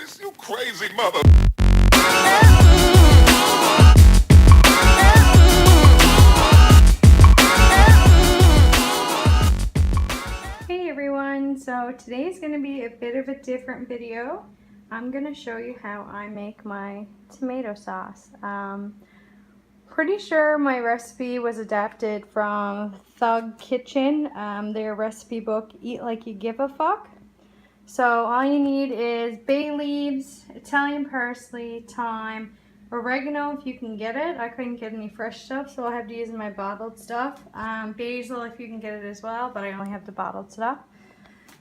place, you crazy mother. Hey everyone, so today's going to be a bit of a different video. I'm going to show you how I make my tomato sauce. Pretty sure my recipe was adapted from Thug Kitchen, their recipe book, Eat Like You Give a Fuck. So all you need is bay leaves, Italian parsley, thyme, oregano if you can get it. I couldn't get any fresh stuff, so I'll have to use my bottled stuff. Basil if you can get it as well, but I only have the bottled stuff.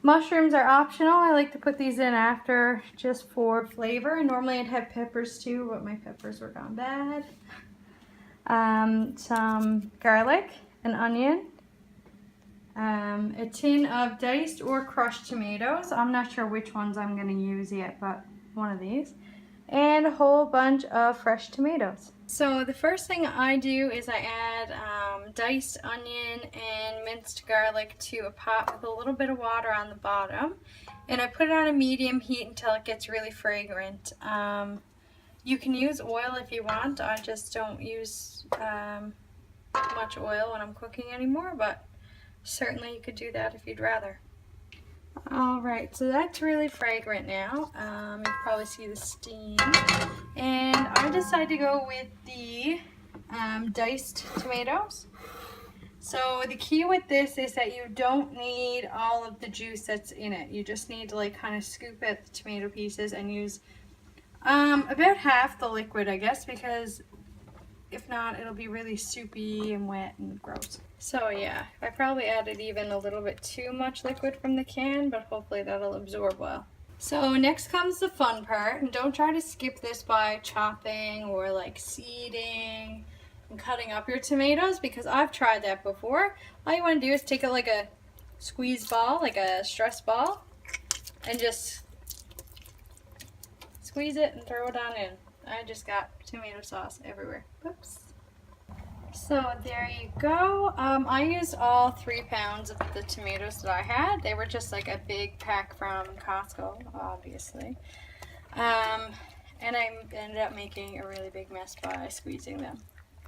Mushrooms are optional. I like to put these in after just for flavor. Normally I'd have peppers too, but my peppers were gone bad. Some garlic, an onion, a tin of diced or crushed tomatoes. I'm not sure which ones I'm going to use yet, but one of these. And a whole bunch of fresh tomatoes. So the first thing I do is I add diced onion and minced garlic to a pot with a little bit of water on the bottom. And I put it on a medium heat until it gets really fragrant. You can use oil if you want. I just don't use much oil when I'm cooking anymore, but certainly you could do that if you'd rather. Alright, so that's really fragrant now. You can probably see the steam. And I decided to go with the diced tomatoes. So the key with this is that you don't need all of the juice that's in it. You just need to like kind of scoop out the tomato pieces and use about half the liquid, I guess, because if not, it'll be really soupy and wet and gross. So yeah, I probably added even a little bit too much liquid from the can, but hopefully that'll absorb well. So next comes the fun part, and don't try to skip this by chopping or like seeding and cutting up your tomatoes, because I've tried that before. All you want to do is take it like a squeeze ball, like a stress ball, and just squeeze it and throw it on in. I just got tomato sauce everywhere. Oops. So there you go. I used all 3 pounds of the tomatoes that I had. They were just like a big pack from Costco, obviously. And I ended up making a really big mess by squeezing them.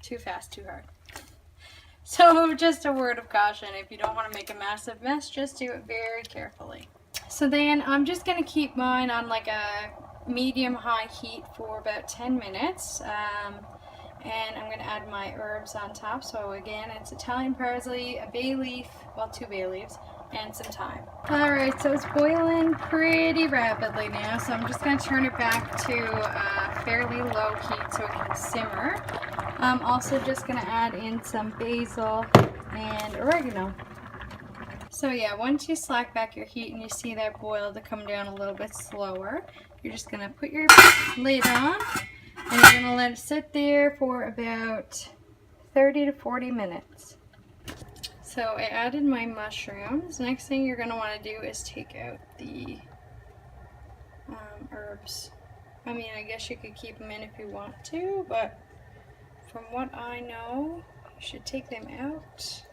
Too fast, too hard. So just a word of caution, if you don't want to make a massive mess, just do it very carefully. So then I'm just going to keep mine on like a medium-high heat for about 10 minutes. And I'm going to add my herbs on top. So again, it's Italian parsley, a bay leaf, well, 2 bay leaves, and some thyme. Alright, so it's boiling pretty rapidly now, so I'm just going to turn it back to a fairly low heat so it can simmer. I'm also just going to add in some basil and oregano. So yeah, once you slack back your heat and you see that boil to come down a little bit slower, you're just going to put your lid on. And you're going to let it sit there for about 30 to 40 minutes. So I added my mushrooms. Next thing you're going to want to do is take out the herbs. I mean, I guess you could keep them in if you want to, but from what I know, you should take them out.